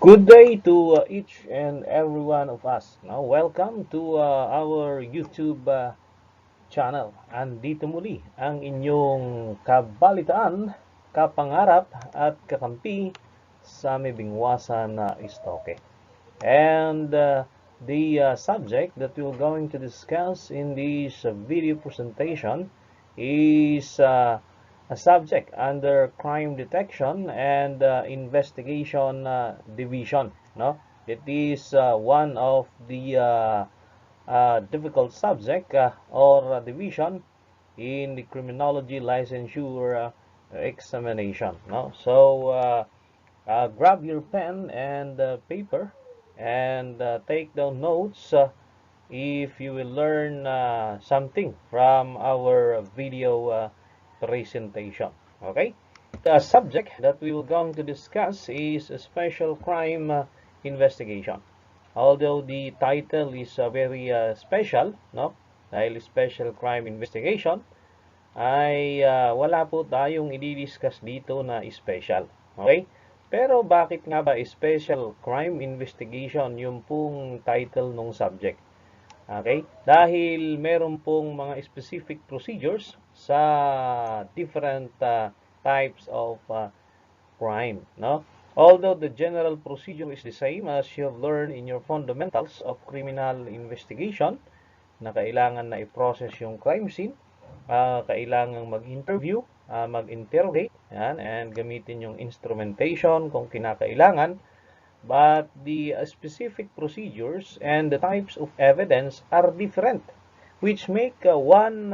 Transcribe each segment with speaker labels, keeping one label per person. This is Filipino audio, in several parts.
Speaker 1: Good day to each and every one of us. Now, welcome to our YouTube channel. Andito muli ang inyong kabalitaan, kapangarap at kakampi sa may bingwasan na istoke. And the subject that we're going to discuss in this video presentation is a subject under crime detection and investigation division. No, it is one of the difficult subject or division in the criminology licensure examination. No, so grab your pen and paper and take down notes if you will learn something from our video presentation. Okay? The subject that we will going to discuss is a special crime investigation. Although the title is very special, no? Dahil special crime investigation, ay wala po tayong i-discuss dito na special. Okay? Pero bakit nga ba special crime investigation yung pong title ng subject? Okay? Dahil meron pong mga specific procedures sa different types of crime, no? Although the general procedure is the same as you have learned in your fundamentals of criminal investigation, na kailangan na i-process yung crime scene, kailangan mag-interview, mag-interrogate, yan, and gamitin yung instrumentation kung kinakailangan. But the specific procedures and the types of evidence are different, which make one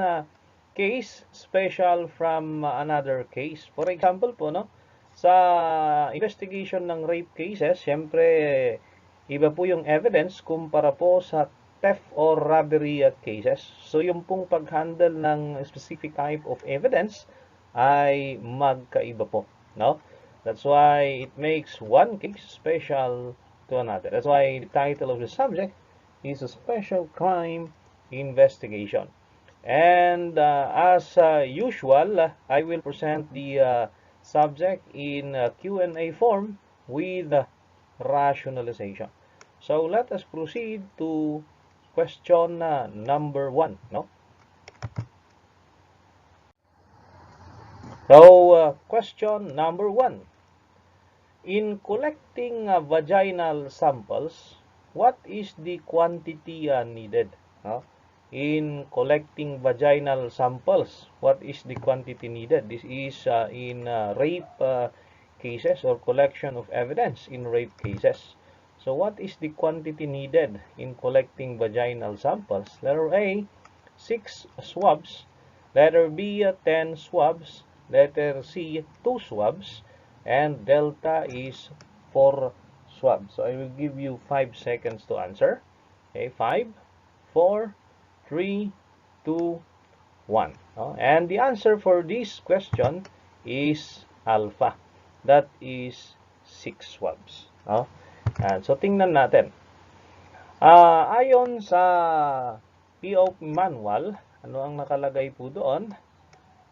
Speaker 1: case special from another case. For example po, no, sa investigation ng rape cases, syempre iba po yung evidence kumpara po sa theft or robbery cases. So yung pong pag-handle ng specific type of evidence ay magkaiba po, no? That's why it makes one case special to another. That's why the title of the subject is a special crime investigation. And as usual, I will present the subject in Q&A form with rationalization. So let us proceed to question number 1. No? So question number 1. In collecting vaginal samples, what is the quantity needed? No? In collecting vaginal samples, what is the quantity needed? This is in rape cases or collection of evidence in rape cases. So what is the quantity needed in collecting vaginal samples? Letter A, 6 swabs. Letter B, 10 swabs. Letter C, 2 swabs. And delta is 4 swabs. So I will give you 5 seconds to answer. Okay, 5, 4, 3, 2, 1. And the answer for this question is alpha. That is 6 swabs. And so tingnan natin. Ayon sa POP manual, ano ang nakalagay po doon?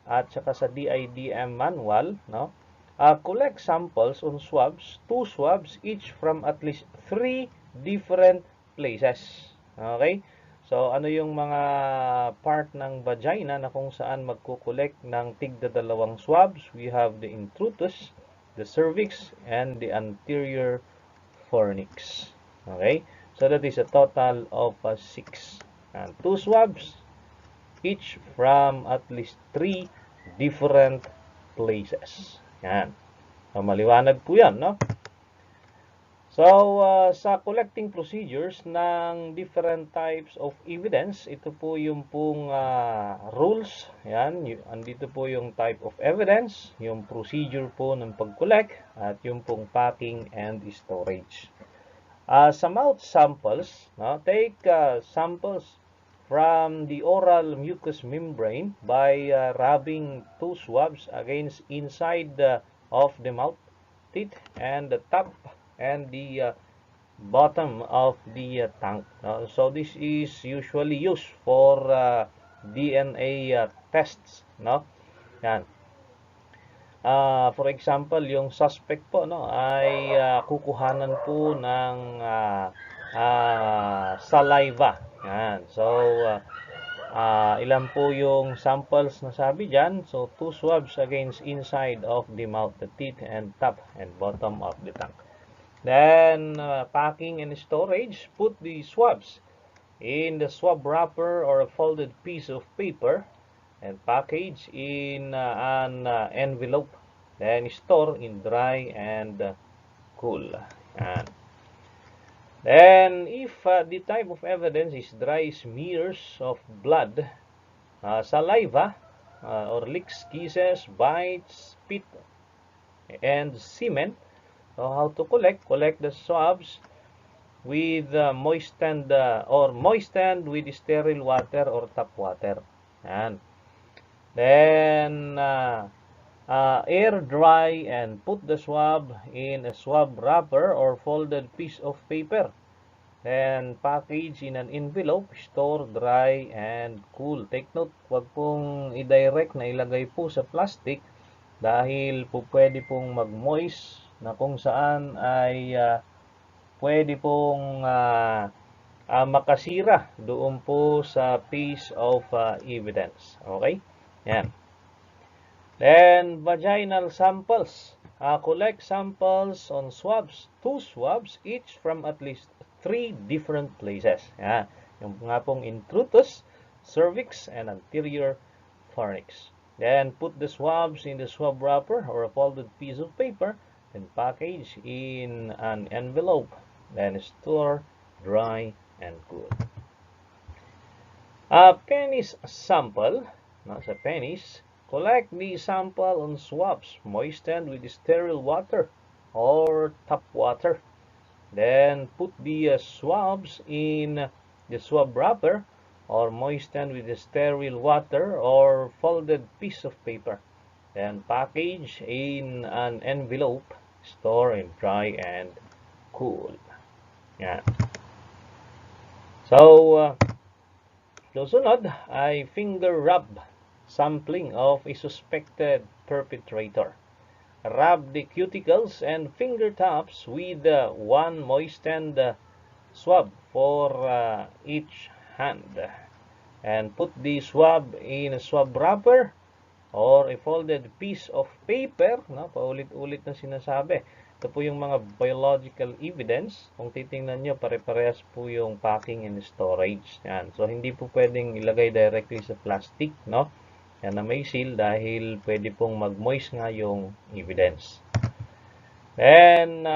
Speaker 1: At saka sa DIDM manual, no? Collect samples on swabs, 2 swabs each from at least 3 different places. Okay? So, ano yung mga part ng vagina na kung saan magkukolect ng tigda 2 swabs? We have the introitus, the cervix, and the anterior fornix. Okay? So, that is a total of 6. And 2 swabs each from at least 3 different places. Yan. So, maliwanag po yan, no? So, sa collecting procedures ng different types of evidence, ito po yung pong rules. Yan. Andito po yung type of evidence, yung procedure po ng pag-collect, at yung pong packing and storage. Sa mouth samples, no, take samples from the oral mucous membrane by rubbing 2 swabs against inside of the mouth teeth and the top and the bottom of the tongue. So this is usually used for DNA tests, no? Yan. For example, yung suspect po, no, ay kukuhanan po ng saliva. Yan. So, ilan po yung samples na sabi dyan? So, 2 swabs against inside of the mouth, the teeth, and top and bottom of the tongue. Then, packing and storage, put the swabs in the swab wrapper or a folded piece of paper and package in an envelope. Then, store in dry and cool. Yan. Then, if the type of evidence is dry smears of blood, saliva, or licks, kisses, bites, spit, and semen, so how to collect? Collect the swabs with moistened with sterile water or tap water. Yan. Then, air dry and put the swab in a swab wrapper or folded piece of paper. Then, package in an envelope, store dry and cool. Take note, wag pong i-direct na ilagay po sa plastic dahil po pwede pong mag-moist na kung saan ay pwede pong makasira doon po sa piece of evidence. Okay? Yan. Then, vaginal samples. Collect samples on swabs, 2 swabs, each from at least 3 different places. Yan. Yung nga pong introitus, cervix, and anterior pharynx. Then, put the swabs in the swab wrapper or a folded piece of paper and package in an envelope. Then, store dry and cool. Penis sample. Sa penis, collect the sample on swabs moistened with sterile water or tap water. Then put the swabs in the swab wrapper or moistened with the sterile water or folded piece of paper. Then package in an envelope, store in dry and cool. Yan. So, susunod ay finger rub sampling of a suspected perpetrator. Rub the cuticles and fingertips with one moistened swab for each hand. And put the swab in a swab wrapper or a folded piece of paper. No? Paulit-ulit na sinasabi. Ito po yung mga biological evidence. Kung titingnan nyo, pare-parehas po yung packing and storage. Yan. So, hindi po pwedeng ilagay directly sa plastic, no? Yan na may seal dahil pwede pong mag-moist nga yung evidence. Then,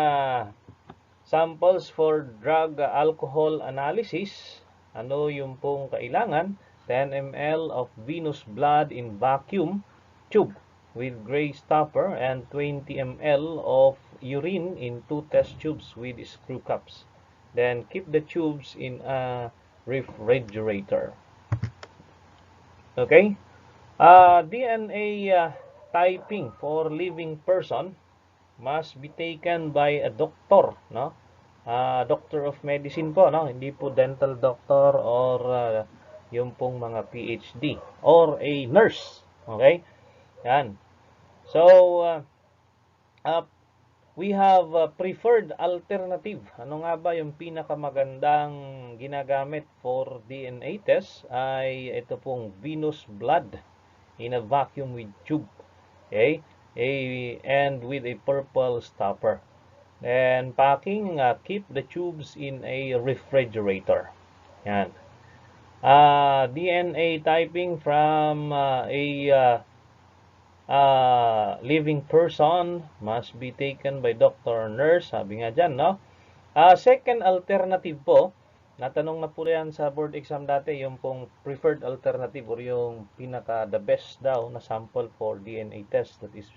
Speaker 1: samples for drug alcohol analysis. Ano yung pong kailangan? 10 ml of venous blood in vacuum tube with gray stopper and 20 ml of urine in 2 test tubes with screw caps. Then, keep the tubes in a refrigerator. Okay? DNA typing for living person must be taken by a doctor, no? Doctor of medicine po, no? Hindi po dental doctor or yung pong mga PhD or a nurse, okay? Yan. So, we have a preferred alternative. Ano nga ba yung pinakamagandang ginagamit for DNA test ay ito pong venous blood in a vacuum with tube, okay, and with a purple stopper. Then packing, keep the tubes in a refrigerator. Yan. DNA typing from a living person must be taken by doctor or nurse. Sabi nga dyan, no? Second alternative po, natanong na po yan sa board exam dati, yung pong preferred alternative or yung pinaka the best daw na sample for DNA test, that is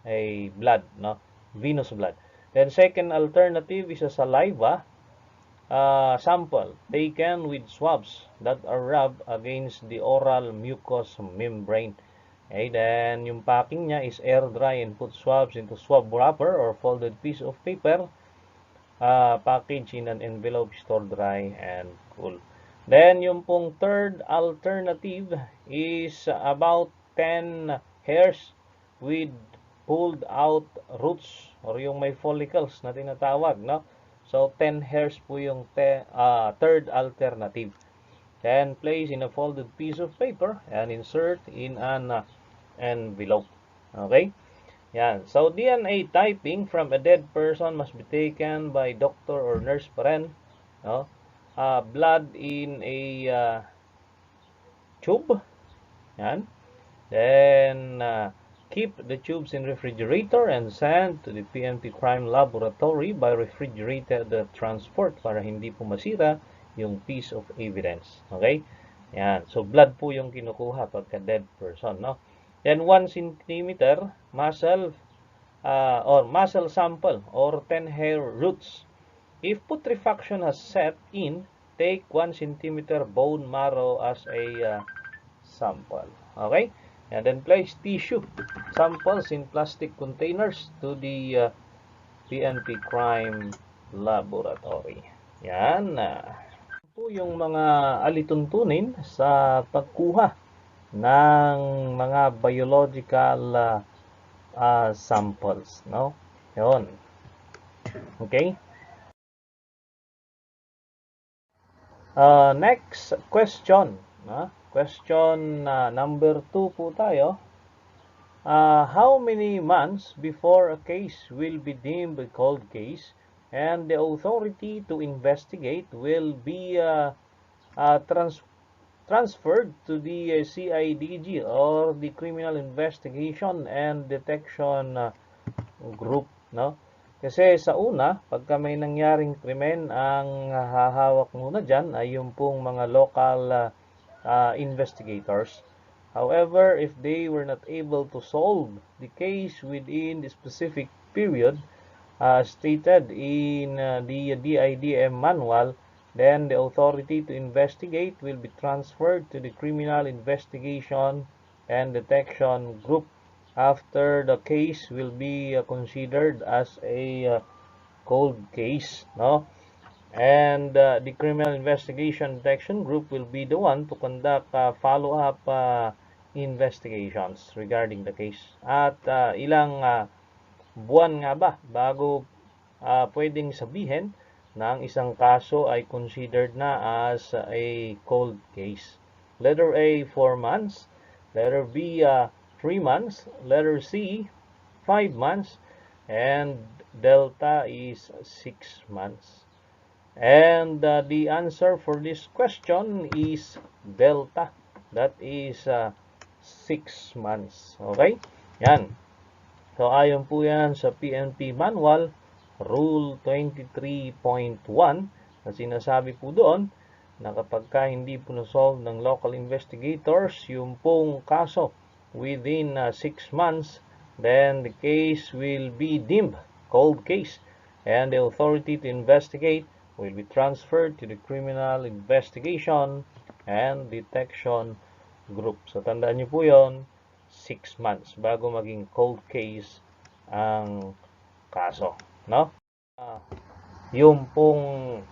Speaker 1: a blood, no? Venous blood. Then second alternative is a saliva sample taken with swabs that are rubbed against the oral mucous membrane. Okay, then yung packing niya is air dry and put swabs into swab wrapper or folded piece of paper. Package in an envelope, store dry and cool. Then yung pong third alternative is about 10 hairs with pulled out roots or yung may follicles na tinatawag, no? So 10 hairs po yung third alternative. Then place in a folded piece of paper and insert in an envelope. Okay? Yan. So DNA typing from a dead person must be taken by doctor or nurse pa rin, no? Blood in a tube. Yan. Then, keep the tubes in refrigerator and send to the PNP Crime Laboratory by refrigerated transport para hindi po masira yung piece of evidence. Okay? Yan. So, blood po yung kinukuha pagka dead person, no? Then, 1 centimeter muscle or muscle sample or 10 hair roots. If putrefaction has set in, take 1 centimeter bone marrow as a sample. Okay? And then place tissue samples in plastic containers to the PNP Crime Laboratory. Yan. Po yung mga alituntunin sa pagkuha ng mga biological samples. No? Yun. Okay? Next question. Question number 2 po tayo. How many months before a case will be deemed a cold case and the authority to investigate will be transferred to the CIDG or the Criminal Investigation and Detection Group, no? Kasi sa una, pagka may nangyaring krimen, ang hahawak muna dyan ay yung pong mga local investigators. However, if they were not able to solve the case within the specific period stated in the DIDM manual, then the authority to investigate will be transferred to the Criminal Investigation and Detection Group after the case will be considered as a cold case, no? And the Criminal Investigation Detection Group will be the one to conduct follow-up investigations regarding the case. At ilang buwan nga ba bago pwedeng sabihin na ang isang kaso ay considered na as a cold case? Letter A, 4 months. Letter B, 3 months. Letter C, 5 months. And Delta is 6 months. And the answer for this question is Delta. That is 6 months. Okay? Yan. So, ayon po yan sa PNP Manual, Rule 23.1, na sinasabi po doon na kapag hindi po na-solve ng local investigators yung pong kaso within 6 months, then the case will be deemed cold case and the authority to investigate will be transferred to the Criminal Investigation and Detection Group. So, tandaan nyo po yun, 6 months bago maging cold case ang kaso. No? Yung pong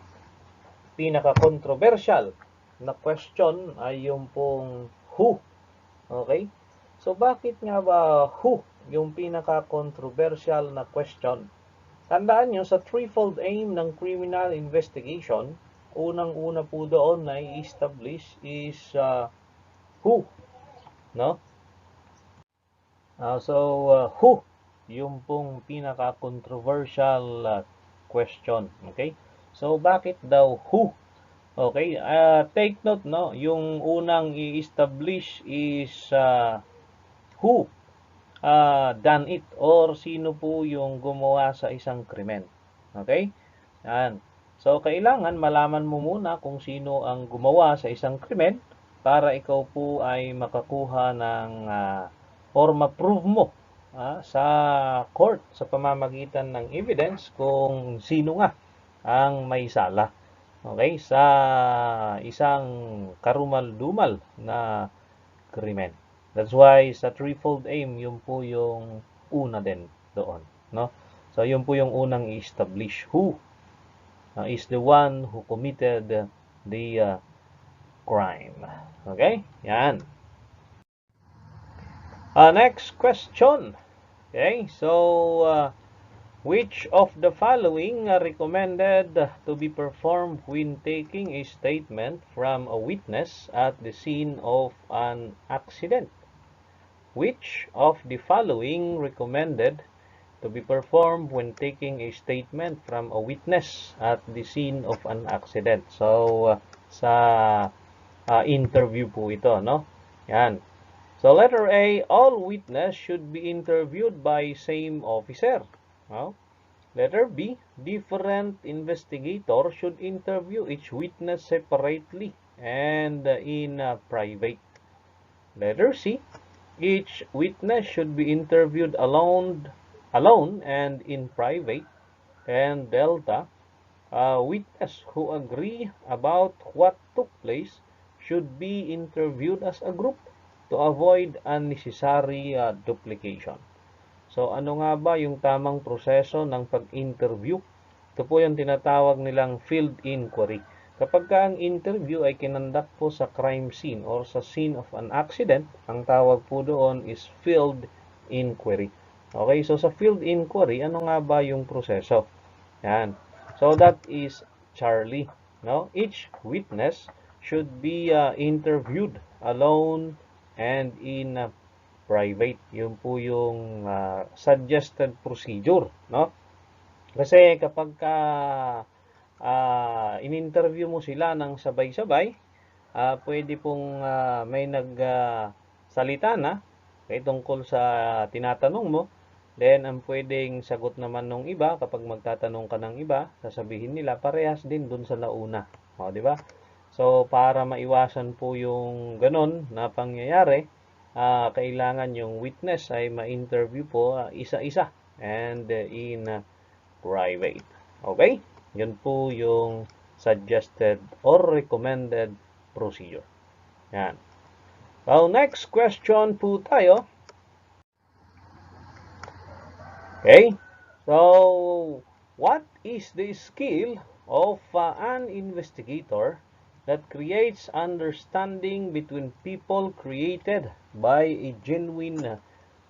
Speaker 1: pinaka-controversial na question ay yung pong who. Okay? So, bakit nga ba who yung pinaka-controversial na question? Tandaan nyo, sa threefold aim ng criminal investigation, unang-una po doon na i-establish is who. No? Who? Yung pong pinaka-controversial question. Okay? So, bakit daw who? Okay? Take note, no? Yung unang i-establish is who done it or sino po yung gumawa sa isang krimen. Okay? Yan. So, kailangan malaman mo muna kung sino ang gumawa sa isang krimen para ikaw po ay makakuha ng or ma-prove mo sa court sa pamamagitan ng evidence kung sino nga ang may sala. Okay? Sa isang karumal-dumal na krimen. That's why sa threefold aim, yun po yung una din doon. No? So, yun po yung unang i-establish. Who is the one who committed the crime. Okay? Yan. Next question. Okay, so which of the following are recommended to be performed when taking a statement from a witness at the scene of an accident? Which of the following recommended to be performed when taking a statement from a witness at the scene of an accident? So, sa interview po ito, no? Yan. So, letter A, all witness should be interviewed by same officer. No? Letter B, different investigator should interview each witness separately and in private. Letter C, each witness should be interviewed alone and in private. And Delta, witness who agree about what took place should be interviewed as a group to avoid unnecessary duplication. So ano nga ba yung tamang proseso ng pag-interview? Ito po yung tinatawag nilang field inquiry. Kapag ka ang interview ay kinandak po sa crime scene or sa scene of an accident, ang tawag po doon is field inquiry. Okay, so sa field inquiry, ano nga ba yung proseso? Yan. So that is Charlie. No? Each witness should be interviewed alone and in private. Yun po yung suggested procedure, no? Kasi kapag in-interview mo sila ng sabay-sabay, pwede pong may nagsalita na tungkol sa tinatanong mo. Then, ang pwedeng sagot naman ng iba, kapag magtatanong ka ng iba, sasabihin nila, parehas din dun sa nauna. O, di ba? So, para maiwasan po yung ganun na pangyayari, kailangan yung witness ay ma-interview po isa-isa and in private. Okay? Yun po yung suggested or recommended procedure. Yan. So, next question po tayo. Okay? So, what is the skill of an investigator that creates understanding between people created by a genuine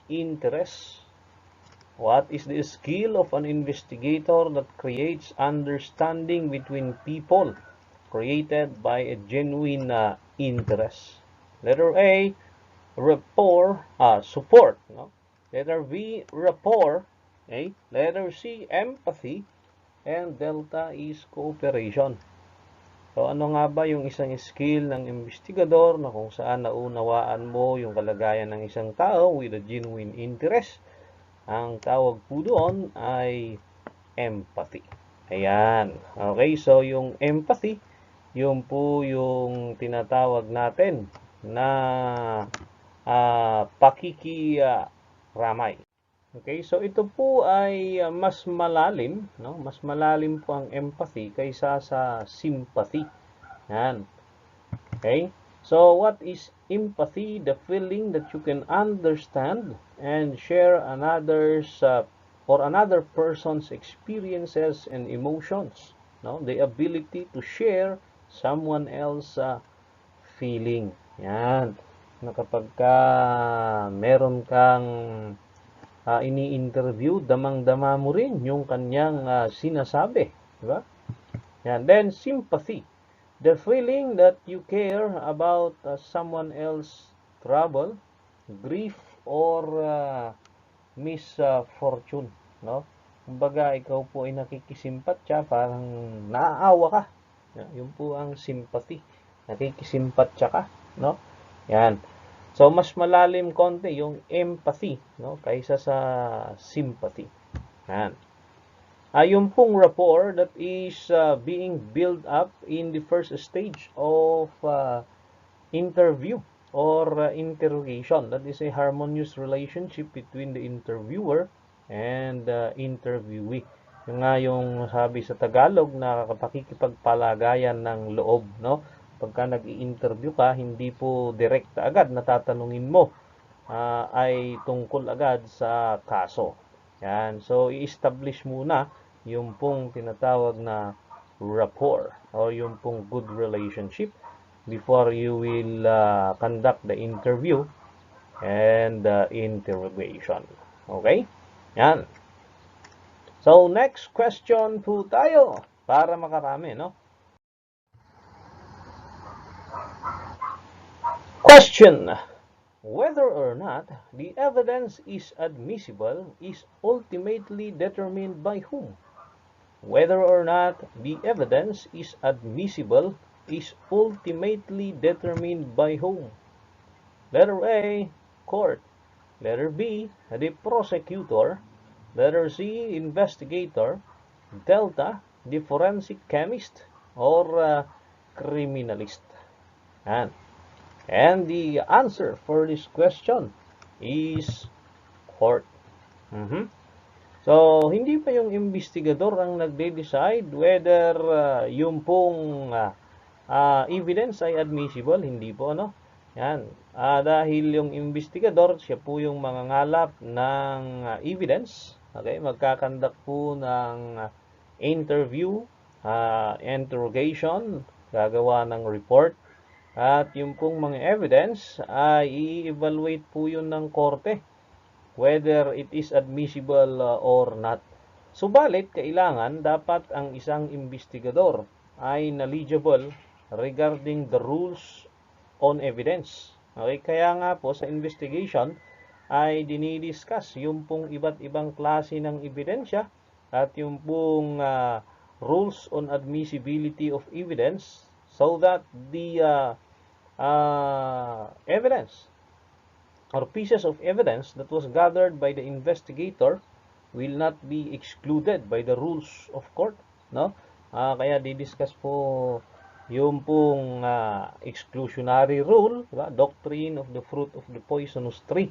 Speaker 1: interest? What is the skill of an investigator that creates understanding between people created by a genuine interest? Letter A, rapport, support. No? Letter B, rapport. Okay? Letter C, empathy. And Delta is cooperation. So, ano nga ba yung isang skill ng investigador na kung saan naunawaan mo yung kalagayan ng isang tao with a genuine interest? Ang tawag po doon ay empathy. Ayan. Okay, so yung empathy, yun po yung tinatawag natin na pakikiramay. Okay, so ito po ay mas malalim, no? Mas malalim po ang empathy kaysa sa sympathy. Yan. Okay? So what is empathy? The feeling that you can understand and share another's or another person's experiences and emotions, no? The ability to share someone else's feeling. Yan. Na kapag ka meron kang ini-interview, damang-dama mo rin yung kanyang sinasabi. Diba? Yan. Then, sympathy. The feeling that you care about someone else's trouble, grief, or misfortune. No? Kumbaga, ikaw po ay nakikisimpatya, parang naaawa ka. Yun po ang sympathy. Nakikisimpatya ka. No? Yan. So, mas malalim konti yung empathy, no, kaysa sa sympathy. Yan. Yung pong rapport that is being built up in the first stage of interview or interrogation. That is a harmonious relationship between the interviewer and interviewee. Yung nga yung sabi sa Tagalog na pakikipagpalagayan ng loob, no? Pagka nag-i-interview ka, hindi po direkta agad na tatanungin mo ay tungkol agad sa kaso. Yan. So, i-establish muna yung pong tinatawag na rapport o yung pong good relationship before you will conduct the interview and interrogation. Okay? Yan. So, next question po tayo para makarami, no? Question: whether or not the evidence is admissible is ultimately determined by whom? Whether or not the evidence is admissible is ultimately determined by whom? Letter A, court. Letter B, the prosecutor. Letter C, investigator. Delta, the forensic chemist or criminalist. And the answer for this question is court. Mhm. So, hindi pa yung investigador ang nagde-decide whether yung pong evidence ay admissible, hindi po, ano? Yan. Dahil yung investigador, siya po yung mangangalap ng evidence. Okay? Magkakandak po ng interview, interrogation, gagawa ng report. At yung pong mga evidence ay i-evaluate po yun ng korte whether it is admissible or not. Subalit, kailangan dapat ang isang investigador ay knowledgeable regarding the rules on evidence. Okay, kaya nga po sa investigation ay dinidiscuss yung pong iba't ibang klase ng ebidensya at yung pong rules on admissibility of evidence so that the evidence or pieces of evidence that was gathered by the investigator will not be excluded by the rules of court, no? Kaya didiscuss po yung pong exclusionary rule, diba? Doctrine of the fruit of the poisonous tree,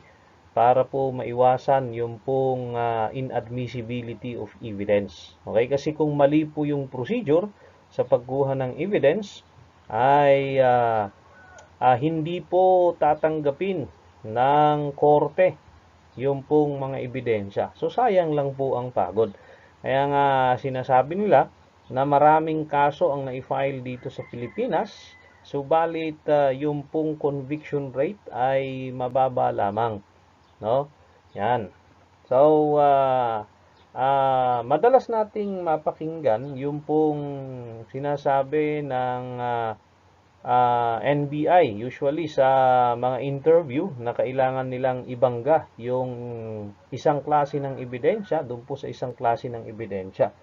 Speaker 1: para po maiwasan yung pong inadmissibility of evidence. Okay? Kasi kung mali po yung procedure sa pagkuha ng evidence, ay hindi po tatanggapin ng korte yung pong mga ebidensya. So, sayang lang po ang pagod. Kaya nga sinasabi nila na maraming kaso ang na-file dito sa Pilipinas, subalit yung pong conviction rate ay mababa lamang. No? Yan. So, madalas nating mapakinggan yung pong sinasabi ng NBI, usually sa mga interview na kailangan nilang ibangga yung isang klase ng ebidensya doon po sa isang klase ng ebidensya.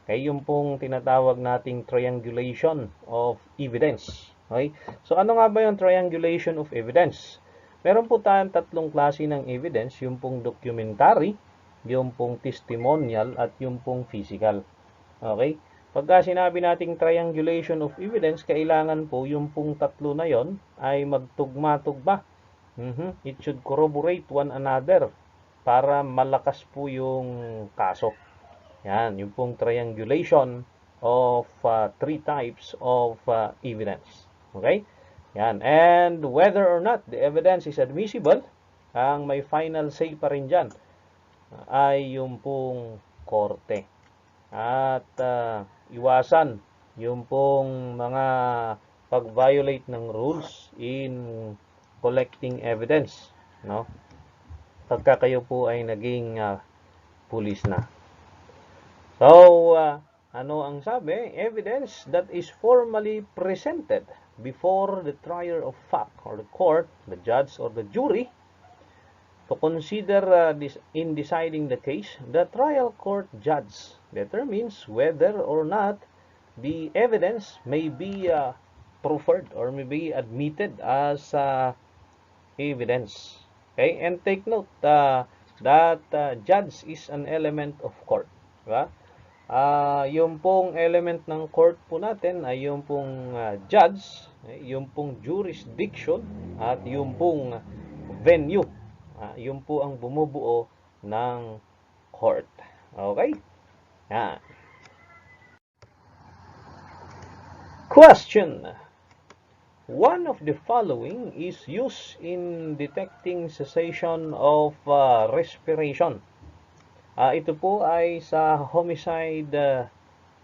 Speaker 1: Kaya yung pong tinatawag nating triangulation of evidence. Okay? So ano nga ba yung triangulation of evidence? Meron po tayong tatlong klase ng evidence, yung pong documentary, yung pong testimonial, at yung pong physical. Okay? Pagka sinabi nating triangulation of evidence, kailangan po yung pong tatlo na yon ay magtugma-tugma. It should corroborate one another para malakas po yung kaso. Yan, yung pong triangulation of three types of evidence. Okay? Yan. And whether or not the evidence is admissible, ang may final say pa rin dyan ay yung pong korte. At iwasan yung pong mga pag-violate ng rules in collecting evidence, no? Pagka kayo po ay naging pulis na. So, ano ang sabi? Evidence that is formally presented before the trier of fact or the court, the judge or the jury, to consider in deciding the case, the trial court judge determines whether or not the evidence may be proffered or may be admitted as evidence. Okay? And take note that judge is an element of court. Diba? Yung pong element ng court po natin ay yung pong judge, yung pong jurisdiction, at yung pong venue. Yun po ang bumubuo ng court. Okay? Yan. Question. One of the following is used in detecting cessation of respiration. Ito po ay sa homicide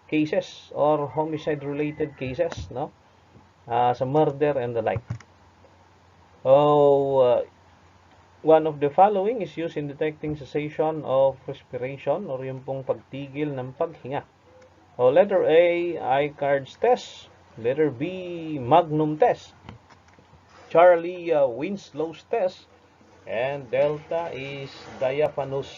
Speaker 1: cases or homicide-related cases, no? Sa murder and the like. One of the following is used in detecting cessation of respiration or yung pong pagtigil ng paghinga. So, letter A, Icards test. Letter B, Magnum test. Charlie Winslow's test. And Delta is diaphanous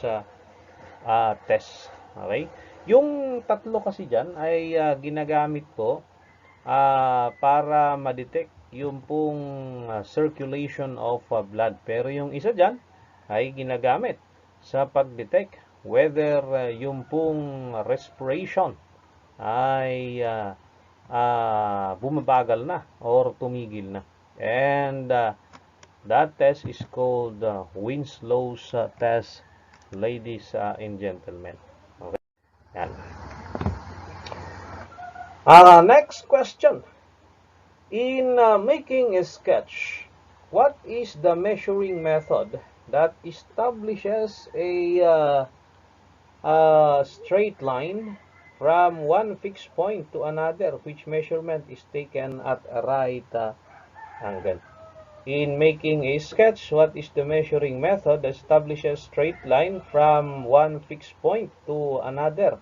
Speaker 1: test. Okay? Yung tatlo kasi dyan ay ginagamit po para ma-detect yung pong circulation of blood. Pero yung isa dyan ay ginagamit sa pag-detect whether yung pong respiration ay bumabagal na or tumigil na. And that test is called Winslow's test, ladies and gentlemen. Okay. Yan. Next question. In making a sketch, what is the measuring method that establishes a straight line from one fixed point to another, which measurement is taken at a right angle? In making a sketch, what is the measuring method that establishes straight line from one fixed point to another,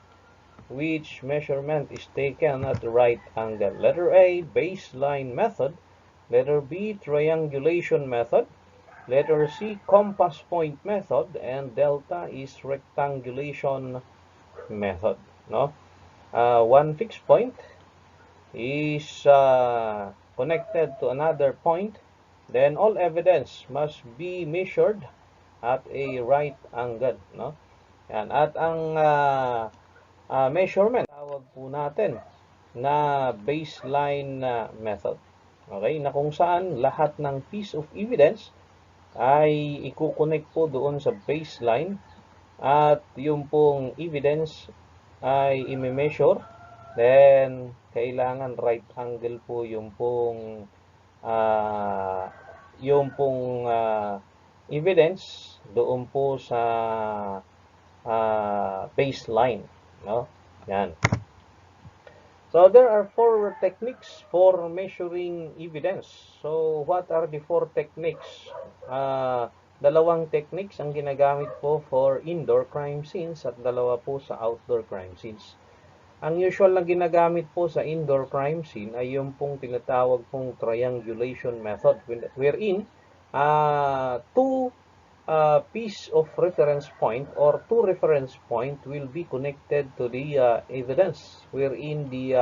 Speaker 1: which measurement is taken at the right angle? Letter A, baseline method. Letter B, triangulation method. Letter C, compass point method. And delta is rectangulation method. No? One fixed point is connected to another point, then all evidence must be measured at a right angle. No? Yan. At ang measurement, tawag po natin na baseline method. Okay? Na kung saan lahat ng piece of evidence ay ikukonek po doon sa baseline at yung pong evidence ay i-measure. Then, kailangan right angle po yung pong evidence doon po sa baseline. No? Yan. So, there are 4 techniques for measuring evidence. So, what are the 4 techniques? Dalawang techniques ang ginagamit po for indoor crime scenes at dalawa po sa outdoor crime scenes. Ang usual na ginagamit po sa indoor crime scene ay yung pong tinatawag pong triangulation method, wherein two piece of reference point or two reference point will be connected to the evidence, wherein the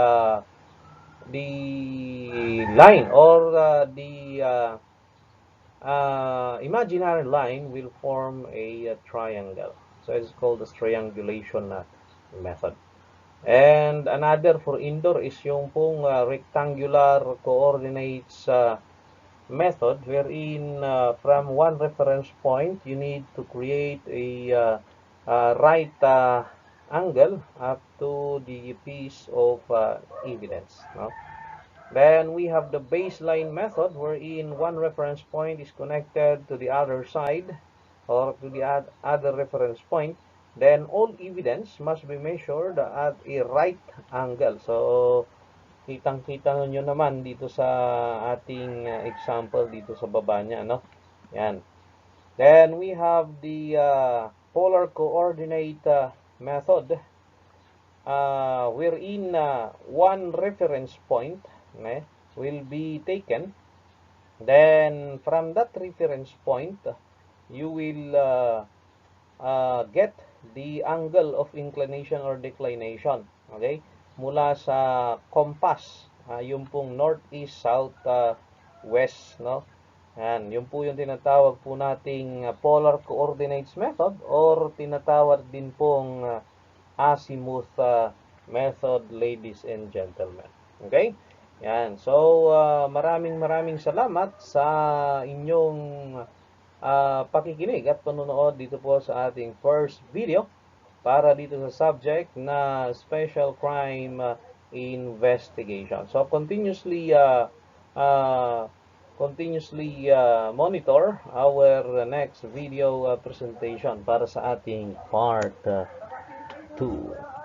Speaker 1: line or the imaginary line will form a triangle. So it's called the triangulation method. And another for indoor is yung pong rectangular coordinates method, wherein from one reference point you need to create a right angle up to the piece of evidence. No? Then we have the baseline method, wherein one reference point is connected to the other side or to the other reference point. Then all evidence must be measured at a right angle. So, kitang-kita nyo naman dito sa ating example dito sa baba niya, no? Yan. Then we have the polar coordinate method, wherein one reference point will be taken. Then from that reference point, you will get the angle of inclination or declination. Okay? Mula sa compass, yung pong north, east, south, west, no? Yan, yung po yung tinatawag po nating polar coordinates method or tinatawag din pong azimuth method, ladies and gentlemen. Okay? Yan. So, maraming salamat sa inyong pakikinig at panonood dito po sa ating first video para dito sa subject na special crime investigation. So, continuously monitor our next video presentation para sa ating part 2.